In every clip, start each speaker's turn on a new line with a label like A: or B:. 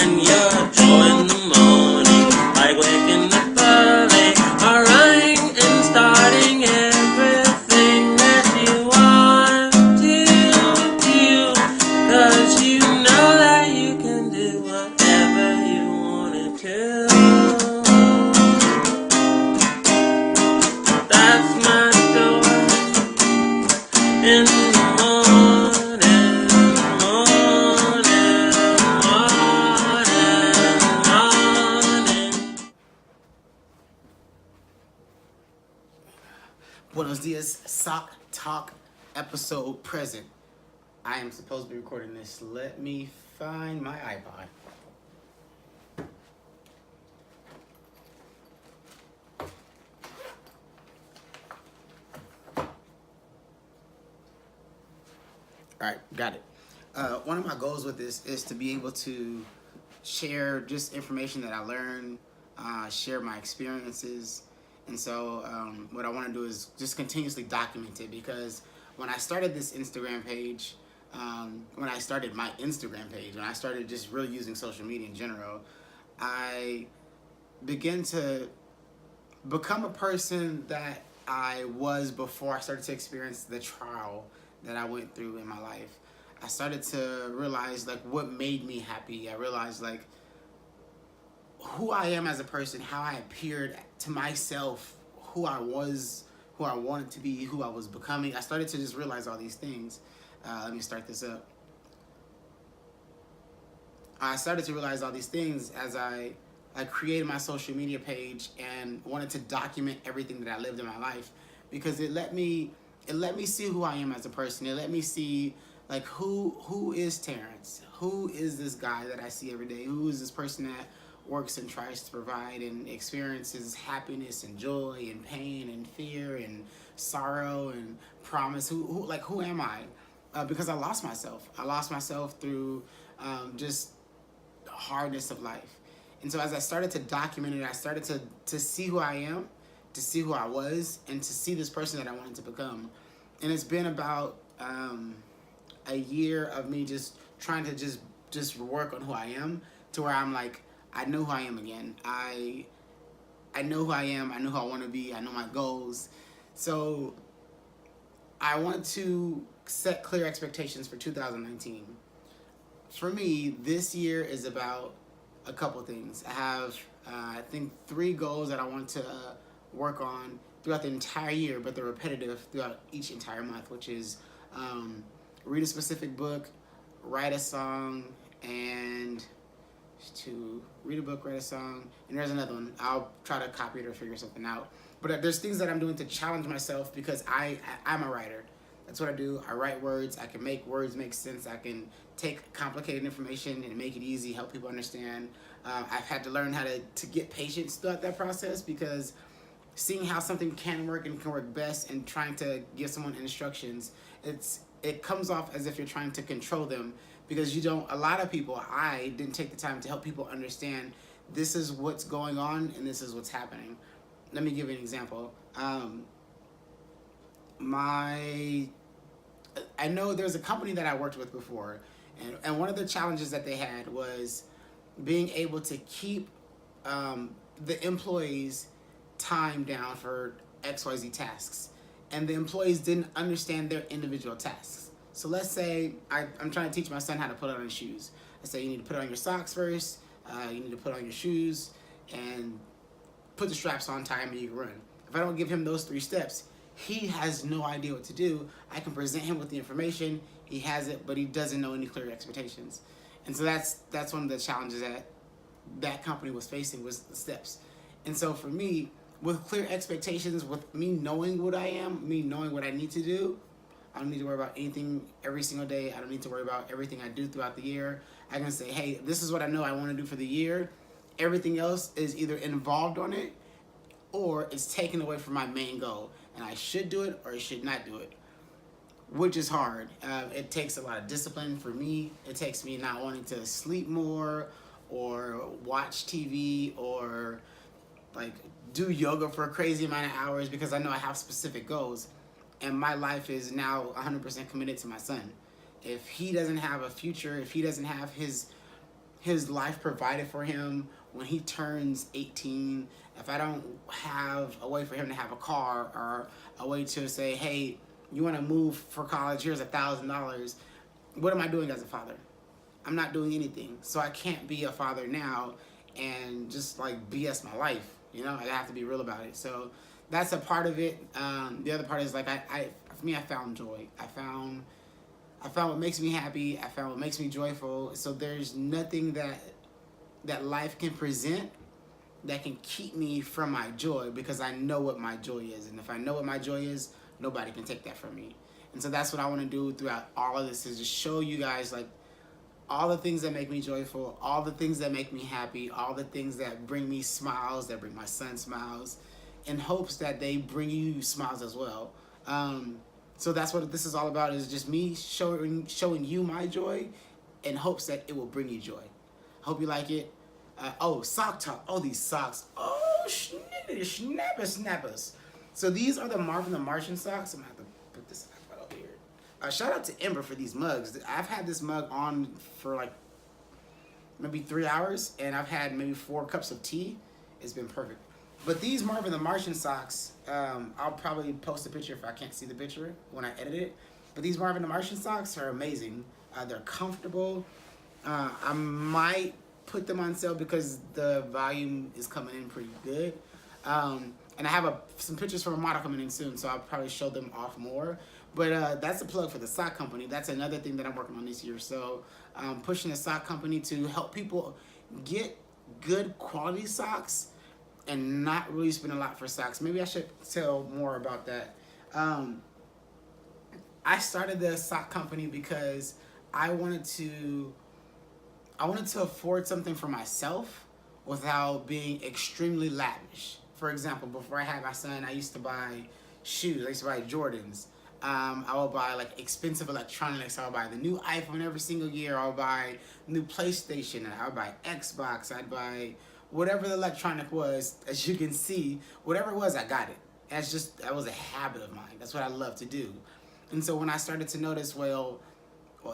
A: find your joy in the morning, like waking up early, or running and starting everything that you want to do, 'cause you know that you can do whatever you wanted to. That's my door in the morning, morning, morning, morning.
B: Buenos dias, Sock Talk episode present. I am supposed to be recording this. Let me find my iPod. All right, got it. One of my goals with this is to be able to share just information that I learn, share my experiences. And so what I want to do is just continuously document it, because when I started this Instagram page, when I started my Instagram page, when I started just really using social media in general, I began to become a person that I was before I started to experience the trial that I went through in my life. I started to realize like what made me happy. I realized like who I am as a person, how I appeared to myself, who I was, who I wanted to be, who I was becoming. I started to just realize all these things. Let me start this up. I started to realize all these things as I created my social media page and wanted to document everything that I lived in my life, because it let me see who I am as a person. It let me see like who is Terrence? Who is this guy that I see every day? Who is this person that works and tries to provide and experiences happiness and joy and pain and fear and sorrow and promise? Who am I? Because I lost myself. I lost myself through just the hardness of life. And so as I started to document it, I started to see who I am, to see who I was, and to see this person that I wanted to become. And it's been about a year of me just trying to just work on who I am, to where I'm like, I know who I am again. I know who I am. I know who I want to be. I know my goals. So I want to set clear expectations for 2019. For me, this year is about a couple things. I have, I think, 3 goals that I want to work on throughout the entire year, but they're repetitive throughout each entire month, which is read a specific book, write a song, and to read a book, write a song, and there's another one. I'll try to copy it or figure something out. But there's things that I'm doing to challenge myself, because I'm a writer. That's what I do. I write words. I can make words make sense. I can take complicated information and make it easy, help people understand. I've had to learn how to get patience throughout that process, because seeing how something can work and can work best and trying to give someone instructions, it comes off as if you're trying to control them, because you don't. A lot of people, I didn't take the time to help people understand this is what's going on and this is what's happening. Let me give you an example. I know there's a company that I worked with before, and one of the challenges that they had was being able to keep the employees' time down for XYZ tasks, and the employees didn't understand their individual tasks. So let's say I'm trying to teach my son how to put on his shoes. I say you need to put on your socks first, you need to put on your shoes, and put the straps on, tie them, and you can run. If I don't give him those 3 steps, he has no idea what to do. I can present him with the information, he has it, but he doesn't know any clear expectations. And so that's one of the challenges that company was facing, was the steps. And so for me, with clear expectations, with me knowing what I am, me knowing what I need to do, I don't need to worry about anything every single day. I don't need to worry about everything I do throughout the year. I can say, hey, this is what I know I want to do for the year. Everything else is either involved on it or it's taken away from my main goal. And I should do it or I should not do it, which is hard. It takes a lot of discipline for me. It takes me not wanting to sleep more or watch TV or like do yoga for a crazy amount of hours, because I know I have specific goals. And my life is now 100% committed to my son. If he doesn't have a future, if he doesn't have his his life provided for him when he turns 18, if I don't have a way for him to have a car or a way to say, hey, you want to move for college, here's $1,000, what am I doing as a father? I'm not doing anything. So I can't be a father now and just like BS my life. You know, I have to be real about it. So that's a part of it. The other part is like for me, I found joy. I found what makes me happy. I found what makes me joyful. So there's nothing that life can present that can keep me from my joy, because I know what my joy is. And if I know what my joy is, nobody can take that from me. And so that's what I want to do throughout all of this, is just show you guys like all the things that make me joyful, all the things that make me happy, all the things that bring me smiles, that bring my son smiles, in hopes that they bring you smiles as well. So that's what this is all about, is just me showing you my joy in hopes that it will bring you joy. Hope you like it. Oh, sock talk. Oh, these socks. Oh, snappers. So these are the Marvin the Martian socks. I'm going to have to put this right over here. Shout out to Ember for these mugs. I've had this mug on for like maybe 3 hours, and I've had maybe 4 cups of tea. It's been perfect. But these Marvin the Martian socks, I'll probably post a picture if I can't see the picture when I edit it. But these Marvin the Martian socks are amazing. They're comfortable. I might put them on sale because the volume is coming in pretty good. And I have some pictures from a model coming in soon, so I'll probably show them off more. But that's a plug for the sock company. That's another thing that I'm working on this year. So pushing the sock company to help people get good quality socks and not really spend a lot for socks. Maybe I should tell more about that. I started the sock company because I wanted to afford something for myself without being extremely lavish. For example, before I had my son, I used to buy shoes. I used to buy Jordans. I would buy like expensive electronics. I would buy the new iPhone every single year. I would buy new PlayStation. I would buy Xbox. I'd buy whatever the electronic was. As you can see, whatever it was, I got it. That was a habit of mine. That's what I love to do. And so when I started to notice, well,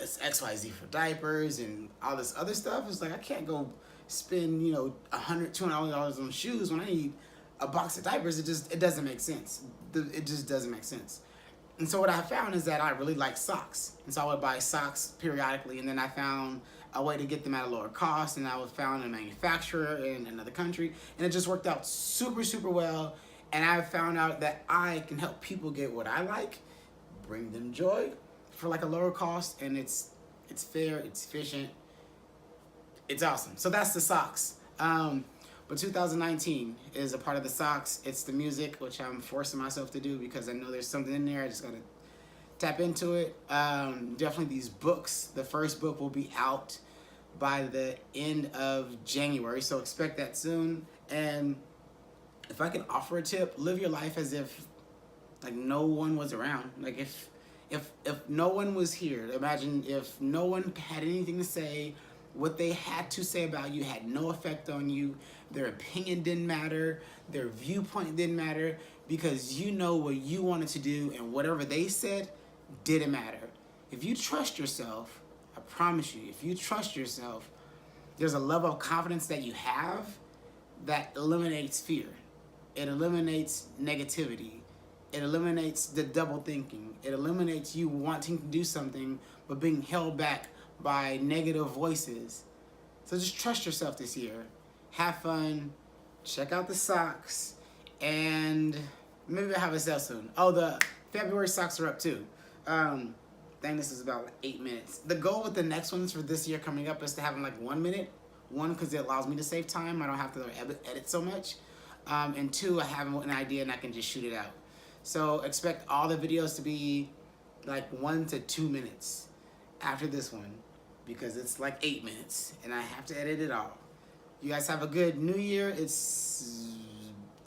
B: it's XYZ for diapers and all this other stuff, it's like I can't go spend, $100, $200 on shoes when I need a box of diapers. It doesn't make sense. It just doesn't make sense. And so what I found is that I really like socks. And so I would buy socks periodically, and then I found a way to get them at a lower cost, and I found a manufacturer in another country, and it just worked out super, super well. And I found out that I can help people get what I like, bring them joy for like a lower cost, and it's fair, it's efficient, it's awesome. So that's the socks. But 2019 is a part of the socks. It's the music, which I'm forcing myself to do because I know there's something in there. I just gotta tap into it. Definitely these books. The first book will be out by the end of January, so expect that soon. And if I can offer a tip, live your life as if like no one was around. Like if no one was here, imagine if no one had anything to say. What they had to say about you had no effect on you. Their opinion didn't matter. Their viewpoint didn't matter, because you know what you wanted to do, and whatever they said didn't matter. If you trust yourself, I promise you, if you trust yourself, there's a level of confidence that you have that eliminates fear. It eliminates negativity. It eliminates the double thinking. It eliminates you wanting to do something but being held back by negative voices. So just trust yourself this year. Have fun. Check out the socks. And maybe I'll have a sale soon. Oh, the February socks are up too. I think this is about like 8 minutes. The goal with the next ones for this year coming up is to have them like 1 minute. 1, because it allows me to save time. I don't have to edit so much. And 2, I have an idea and I can just shoot it out. So expect all the videos to be like 1 to 2 minutes after this one, because it's like 8 minutes and I have to edit it all. You guys have a good New Year. It's,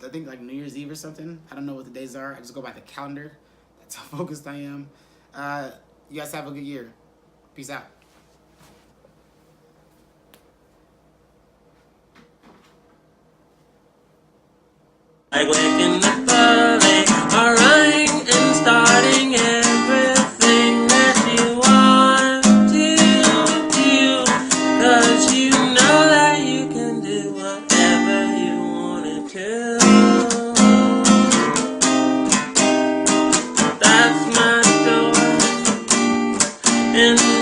B: I think, like New Year's Eve or something. I don't know what the days are. I just go by the calendar. That's how focused I am. You guys have a good year. Peace out.
A: Like waking up early, hurrying and starting everything that you want to do, 'cause you in